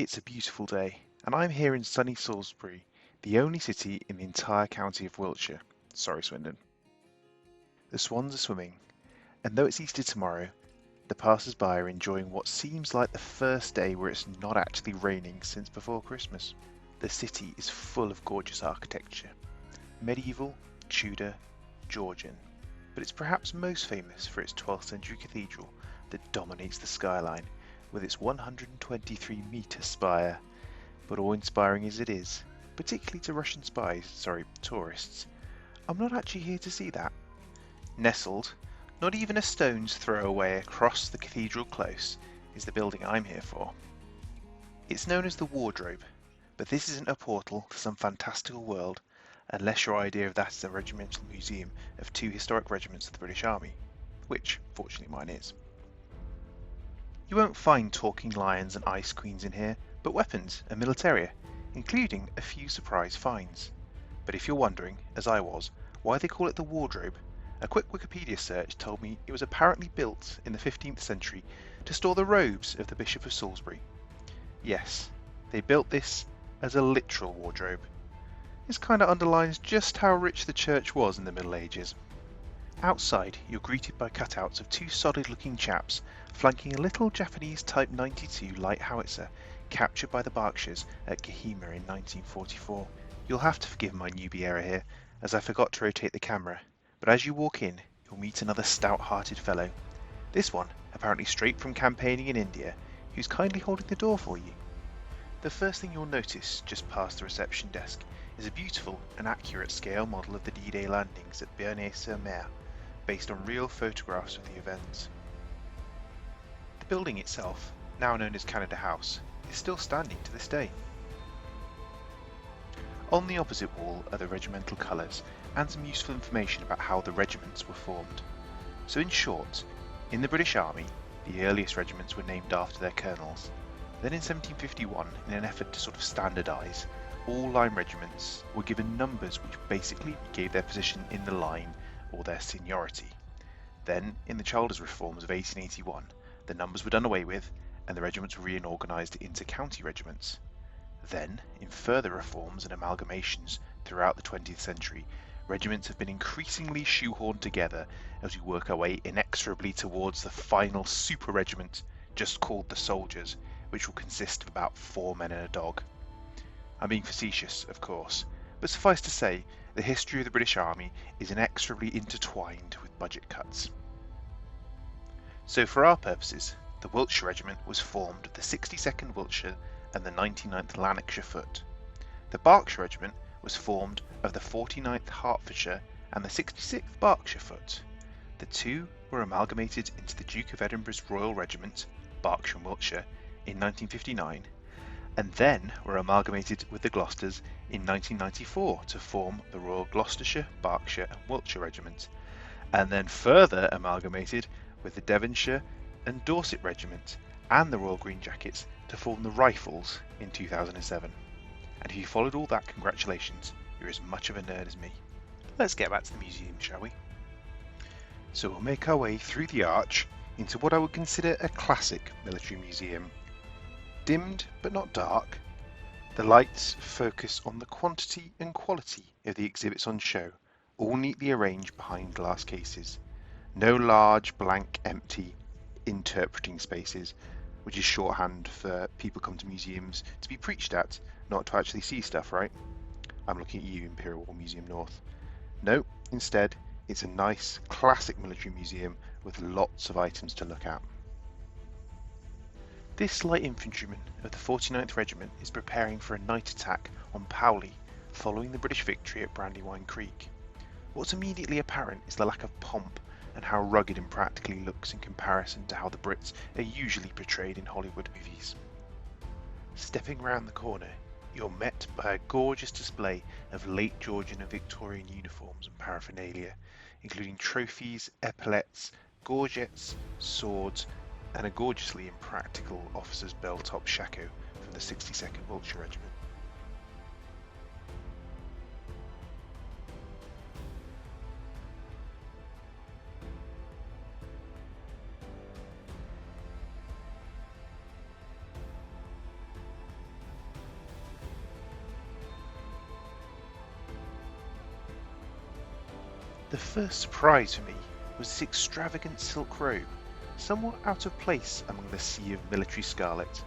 It's a beautiful day, and I'm here in sunny Salisbury, the only city in the entire county of Wiltshire. Sorry, Swindon. The swans are swimming, and though it's Easter tomorrow, the passers-by are enjoying what seems like the first day where it's not actually raining since before Christmas. The city is full of gorgeous architecture, medieval, Tudor, Georgian, but it's perhaps most famous for its 12th century cathedral that dominates the skyline with its 123-metre spire. But awe-inspiring as it is, particularly to tourists, I'm not actually here to see that. Nestled, not even a stone's throw away across the cathedral close, is the building I'm here for. It's known as the Wardrobe, but this isn't a portal to some fantastical world, unless your idea of that is a regimental museum of two historic regiments of the British Army, which, fortunately, mine is. You won't find talking lions and ice queens in here, but weapons and militaria, including a few surprise finds. But if you're wondering, as I was, why they call it the Wardrobe, a quick Wikipedia search told me it was apparently built in the 15th century to store the robes of the Bishop of Salisbury. Yes, they built this as a literal wardrobe. This kind of underlines just how rich the church was in the Middle Ages. Outside, you're greeted by cutouts of two solid-looking chaps flanking a little Japanese Type 92 light howitzer captured by the Berkshires at Kohima in 1944. You'll have to forgive my newbie error here, as I forgot to rotate the camera, but as you walk in, you'll meet another stout-hearted fellow. This one, apparently straight from campaigning in India, who's kindly holding the door for you. The first thing you'll notice, just past the reception desk, is a beautiful and accurate scale model of the D-Day landings at Bernay-sur-Mer, based on real photographs of the events. The building itself, now known as Canada House, is still standing to this day. On the opposite wall are the regimental colours and some useful information about how the regiments were formed. So in short, in the British Army, the earliest regiments were named after their colonels. Then in 1751, in an effort to sort of standardise, all line regiments were given numbers which basically gave their position in the line or their seniority. Then, in the Childers reforms of 1881, the numbers were done away with and the regiments were reorganised into county regiments. Then, in further reforms and amalgamations throughout the 20th century, regiments have been increasingly shoehorned together as we work our way inexorably towards the final super regiment, just called the Soldiers, which will consist of about 4 men and a dog. I'm being facetious, of course, but suffice to say, the history of the British Army is inexorably intertwined with budget cuts. So for our purposes, the Wiltshire Regiment was formed of the 62nd Wiltshire and the 99th Lanarkshire Foot. The Berkshire Regiment was formed of the 49th Hertfordshire and the 66th Berkshire Foot. The two were amalgamated into the Duke of Edinburgh's Royal Regiment, Berkshire and Wiltshire, in 1959, and then were amalgamated with the Gloucesters in 1994 to form the Royal Gloucestershire, Berkshire and Wiltshire Regiment, and then further amalgamated with the Devonshire and Dorset Regiment and the Royal Green Jackets to form the Rifles in 2007. And if you followed all that, congratulations, you're as much of a nerd as me. Let's get back to the museum, shall we? So we'll make our way through the arch into what I would consider a classic military museum. Dimmed but not dark, the lights focus on the quantity and quality of the exhibits on show, all neatly arranged behind glass cases. No large, blank, empty interpreting spaces, which is shorthand for people come to museums to be preached at, not to actually see stuff, right? I'm looking at you, Imperial War Museum North. No, instead, it's a nice, classic military museum with lots of items to look at. This light infantryman of the 49th Regiment is preparing for a night attack on Powley following the British victory at Brandywine Creek. What's immediately apparent is the lack of pomp and how rugged and practical he looks in comparison to how the Brits are usually portrayed in Hollywood movies. Stepping round the corner, you're met by a gorgeous display of late Georgian and Victorian uniforms and paraphernalia, including trophies, epaulettes, gorgets, swords, and a gorgeously impractical officer's bell-top shako from the 62nd Wiltshire Regiment. The first surprise for me was this extravagant silk robe, somewhat out of place among the sea of military scarlet.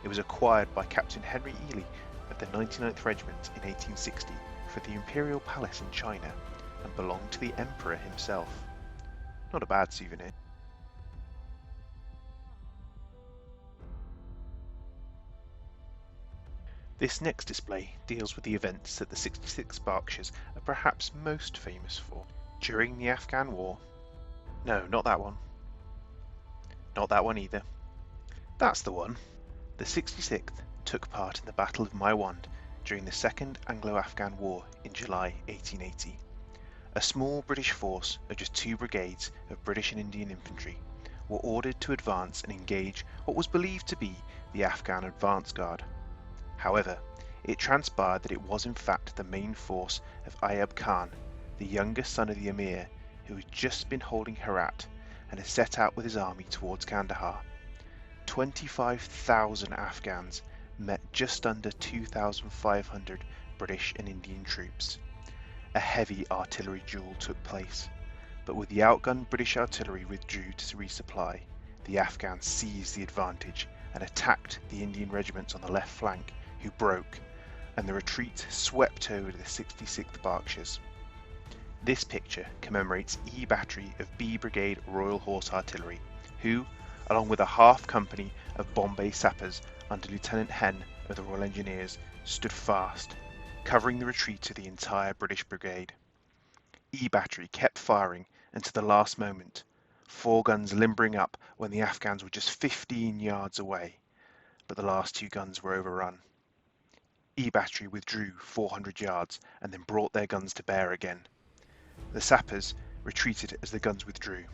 It was acquired by Captain Henry Ely of the 99th Regiment in 1860 for the Imperial Palace in China and belonged to the Emperor himself. Not a bad souvenir. This next display deals with the events that the 66th Berkshires are perhaps most famous for. During the Afghan War. No, not that one. Not that one either. That's the one. The 66th took part in the Battle of Maiwand during the Second Anglo-Afghan War in July 1880. A small British force of just 2 brigades of British and Indian infantry were ordered to advance and engage what was believed to be the Afghan advance guard. However, it transpired that it was in fact the main force of Ayub Khan, the youngest son of the Emir, who had just been holding Herat and had set out with his army towards Kandahar. 25,000 Afghans met just under 2,500 British and Indian troops. A heavy artillery duel took place, but with the outgunned British artillery withdrew to resupply, the Afghans seized the advantage and attacked the Indian regiments on the left flank, who broke, and the retreat swept over the 66th Berkshires. This picture commemorates E Battery of B Brigade Royal Horse Artillery, who, along with a half company of Bombay sappers under Lieutenant Henn of the Royal Engineers, stood fast, covering the retreat of the entire British brigade. E Battery kept firing until the last moment, 4 guns limbering up when the Afghans were just 15 yards away, but the last 2 guns were overrun. E Battery withdrew 400 yards and then brought their guns to bear again. The sappers retreated as the guns withdrew.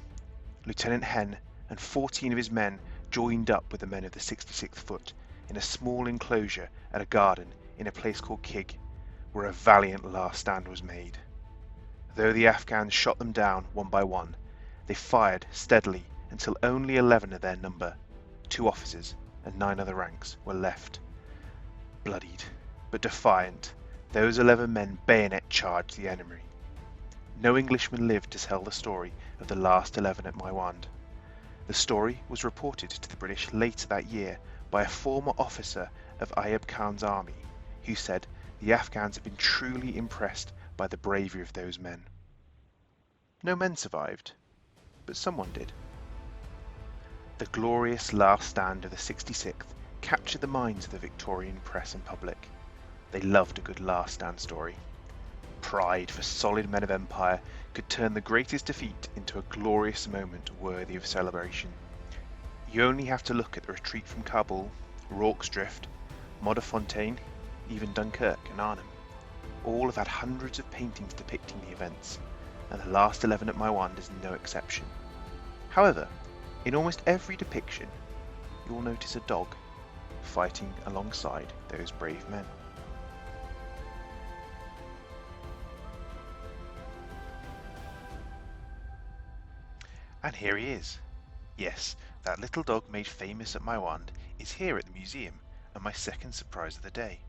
Lieutenant Henn and 14 of his men joined up with the men of the 66th Foot in a small enclosure at a garden in a place called Kig, where a valiant last stand was made. Though the Afghans shot them down one by one, they fired steadily until only 11 of their number, 2 officers and 9 other ranks, were left. Bloodied, but defiant, those 11 men bayonet charged the enemy. No Englishman lived to tell the story of the last 11 at Maiwand. The story was reported to the British later that year by a former officer of Ayub Khan's army, who said the Afghans had been truly impressed by the bravery of those men. No men survived, but someone did. The glorious last stand of the 66th captured the minds of the Victorian press and public. They loved a good last stand story. Pride for solid men of empire could turn the greatest defeat into a glorious moment worthy of celebration. You only have to look at the retreat from Kabul, Rorke's Drift, Modderfontein, even Dunkirk and Arnhem. All have had hundreds of paintings depicting the events, and the last 11 at Maiwand is no exception. However, in almost every depiction, you will notice a dog fighting alongside those brave men. And here he is. Yes, that little dog made famous at Maiwand is here at the museum, and my second surprise of the day.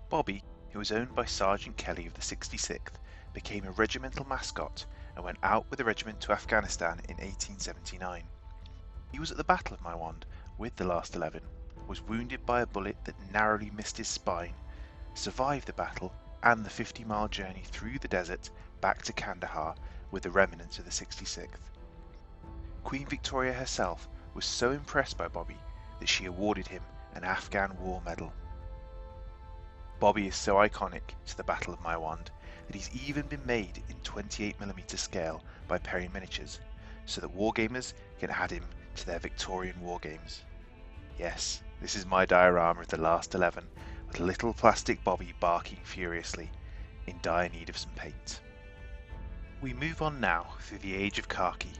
Bobby, who was owned by Sergeant Kelly of the 66th, became a regimental mascot and went out with the regiment to Afghanistan in 1879. He was at the Battle of Maiwand with the last 11, was wounded by a bullet that narrowly missed his spine, survived the battle and the 50-mile journey through the desert back to Kandahar with the remnants of the 66th. Queen Victoria herself was so impressed by Bobby that she awarded him an Afghan War Medal. Bobby is so iconic to the Battle of Maiwand that he's even been made in 28mm scale by Perry Miniatures, so that wargamers can add him to their Victorian war games. Yes, this is my diorama of the last 11, with a little plastic Bobby barking furiously, in dire need of some paint. We move on now through the age of khaki.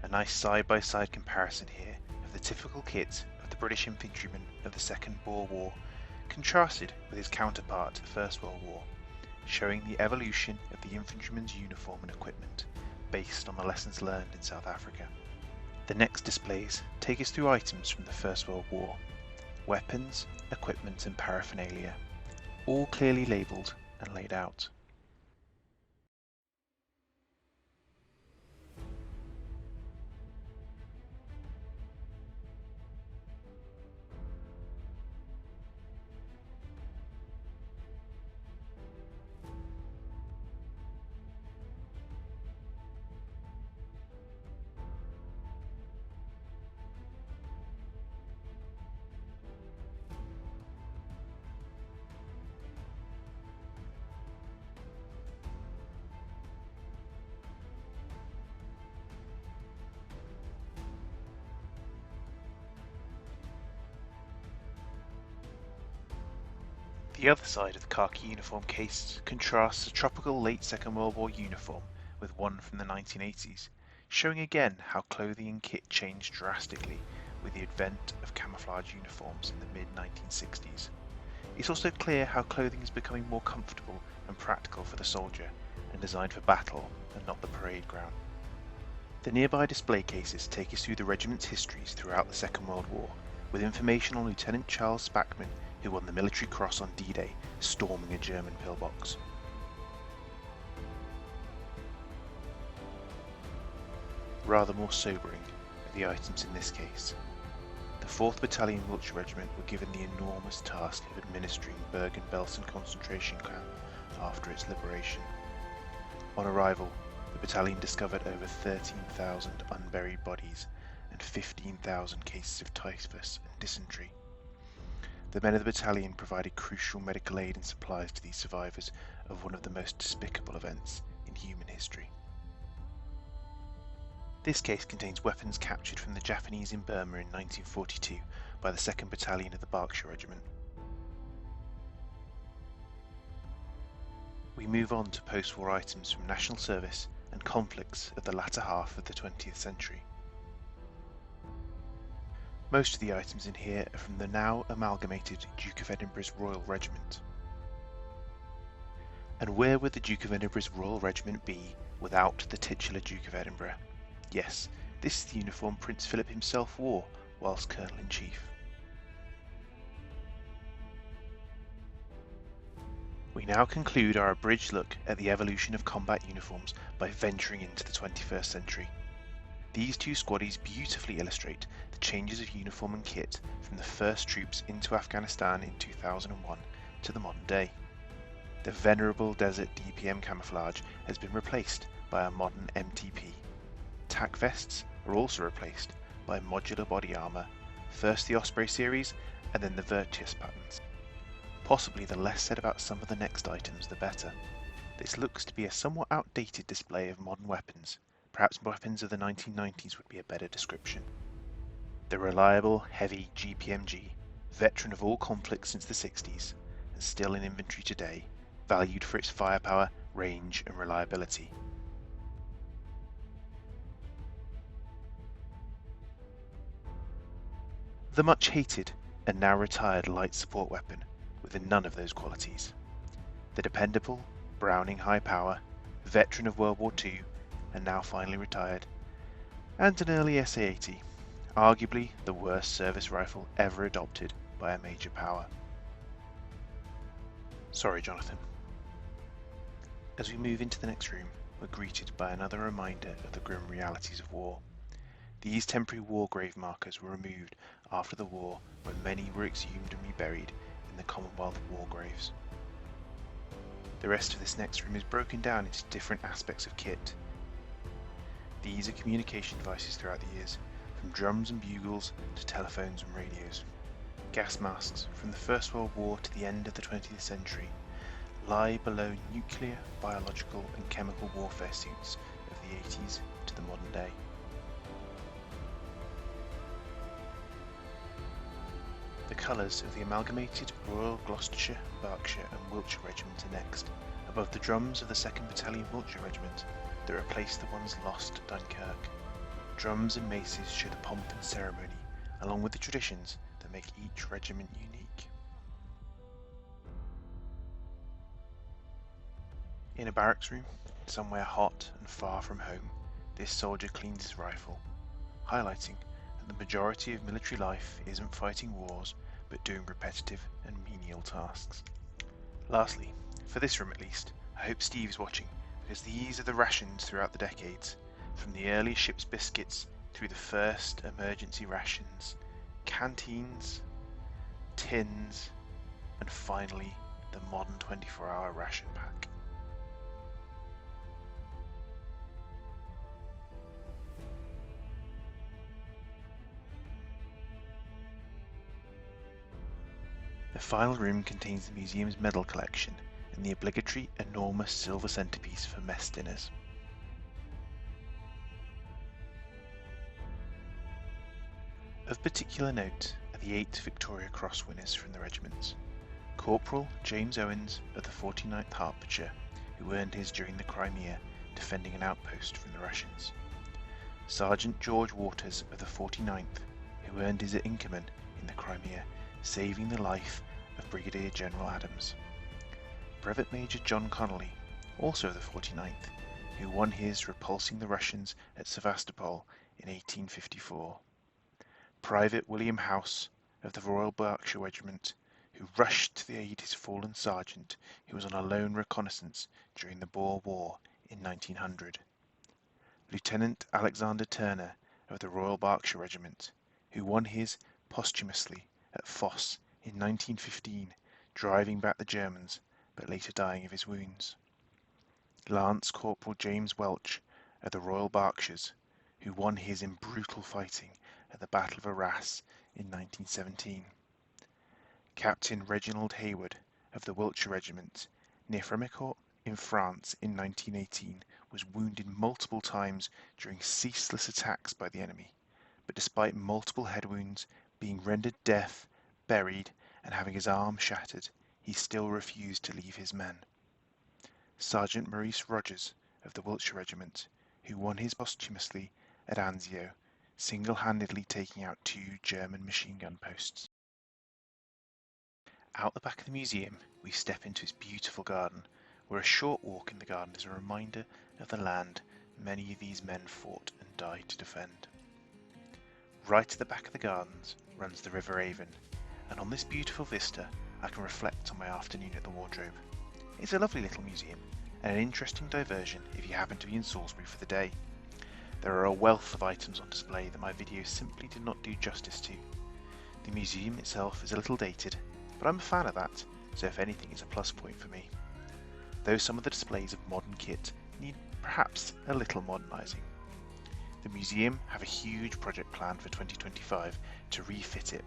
A nice side-by-side comparison here of the typical kit of the British infantryman of the Second Boer War, contrasted with his counterpart of the First World War, showing the evolution of the infantryman's uniform and equipment based on the lessons learned in South Africa. The next displays take us through items from the First World War, weapons, equipment and paraphernalia, all clearly labelled and laid out. The other side of the khaki uniform case contrasts a tropical late Second World War uniform with one from the 1980s, showing again how clothing and kit changed drastically with the advent of camouflage uniforms in the mid-1960s. It's also clear how clothing is becoming more comfortable and practical for the soldier and designed for battle and not the parade ground. The nearby display cases take us through the regiment's histories throughout the Second World War, with information on Lieutenant Charles Spackman, who won the Military Cross on D-Day, storming a German pillbox. Rather more sobering are the items in this case. The 4th Battalion Wiltshire Regiment were given the enormous task of administering Bergen-Belsen concentration camp after its liberation. On arrival, the battalion discovered over 13,000 unburied bodies and 15,000 cases of typhus and dysentery. The men of the battalion provided crucial medical aid and supplies to these survivors of one of the most despicable events in human history. This case contains weapons captured from the Japanese in Burma in 1942 by the 2nd Battalion of the Berkshire Regiment. We move on to post-war items from national service and conflicts of the latter half of the 20th century. Most of the items in here are from the now amalgamated Duke of Edinburgh's Royal Regiment. And where would the Duke of Edinburgh's Royal Regiment be without the titular Duke of Edinburgh? Yes, this is the uniform Prince Philip himself wore whilst Colonel-in-Chief. We now conclude our abridged look at the evolution of combat uniforms by venturing into the 21st century. These two squaddies beautifully illustrate the changes of uniform and kit from the first troops into Afghanistan in 2001 to the modern day. The venerable desert DPM camouflage has been replaced by a modern MTP. Tac vests are also replaced by modular body armour, first the Osprey series and then the Virtus patterns. Possibly the less said about some of the next items the better. This looks to be a somewhat outdated display of modern weapons. Perhaps weapons of the 1990s would be a better description. The reliable, heavy GPMG, veteran of all conflicts since the 60s, and still in infantry today, valued for its firepower, range and reliability. The much hated and now retired light support weapon with none of those qualities. The dependable, Browning high power, veteran of World War II and now finally retired, and an early SA-80, arguably the worst service rifle ever adopted by a major power. Sorry, Jonathan. As we move into the next room, we're greeted by another reminder of the grim realities of war. These temporary war grave markers were removed after the war when many were exhumed and reburied in the Commonwealth war graves. The rest of this next room is broken down into different aspects of kit. These are communication devices throughout the years, from drums and bugles to telephones and radios. Gas masks from the First World War to the end of the 20th century lie below nuclear, biological and chemical warfare suits of the 80s to the modern day. The colours of the amalgamated Royal Gloucestershire, Berkshire and Wiltshire Regiment are next, above the drums of the 2nd Battalion Wiltshire Regiment that replace the ones lost at Dunkirk. Drums and maces show the pomp and ceremony, along with the traditions that make each regiment unique. In a barracks room, somewhere hot and far from home, this soldier cleans his rifle, highlighting that the majority of military life isn't fighting wars, but doing repetitive and menial tasks. Lastly, for this room at least, I hope Steve is watching, because these are the rations throughout the decades, from the early ship's biscuits through the first emergency rations, canteens, tins, and finally the modern 24-hour ration pack. The final room contains the museum's medal collection and the obligatory enormous silver centrepiece for mess dinners. Of particular note are the 8 Victoria Cross winners from the regiments. Corporal James Owens of the 49th Hertfordshire, who earned his during the Crimea, defending an outpost from the Russians. Sergeant George Waters of the 49th, who earned his at Inkerman in the Crimea, saving the life of Brigadier General Adams. Brevet Major John Connolly, also of the 49th, who won his repulsing the Russians at Sevastopol in 1854. Private William House of the Royal Berkshire Regiment, who rushed to the aid of his fallen sergeant who was on a lone reconnaissance during the Boer War in 1900. Lieutenant Alexander Turner of the Royal Berkshire Regiment, who won his posthumously at Foss in 1915, driving back the Germans, but later dying of his wounds. Lance Corporal James Welch of the Royal Berkshires, who won his in brutal fighting at the Battle of Arras in 1917. Captain Reginald Hayward of the Wiltshire Regiment, near Fremicourt in France in 1918, was wounded multiple times during ceaseless attacks by the enemy, but despite multiple head wounds, being rendered deaf, buried, and having his arm shattered, he still refused to leave his men. Sergeant Maurice Rogers of the Wiltshire Regiment, who won his posthumously at Anzio, single-handedly taking out 2 German machine gun posts. Out the back of the museum, we step into its beautiful garden, where a short walk in the garden is a reminder of the land many of these men fought and died to defend. Right at the back of the gardens runs the River Avon, and on this beautiful vista I can reflect on my afternoon at the wardrobe. It's a lovely little museum, and an interesting diversion if you happen to be in Salisbury for the day. There are a wealth of items on display that my video simply did not do justice to. The museum itself is a little dated, but I'm a fan of that, so if anything it's a plus point for me. Though some of the displays of modern kit need perhaps a little modernising. The museum have a huge project plan for 2025 to refit it,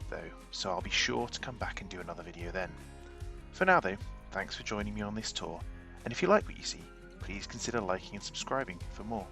though, so I'll be sure to come back and do another video then. For now though, thanks for joining me on this tour, and if you like what you see, please consider liking and subscribing for more.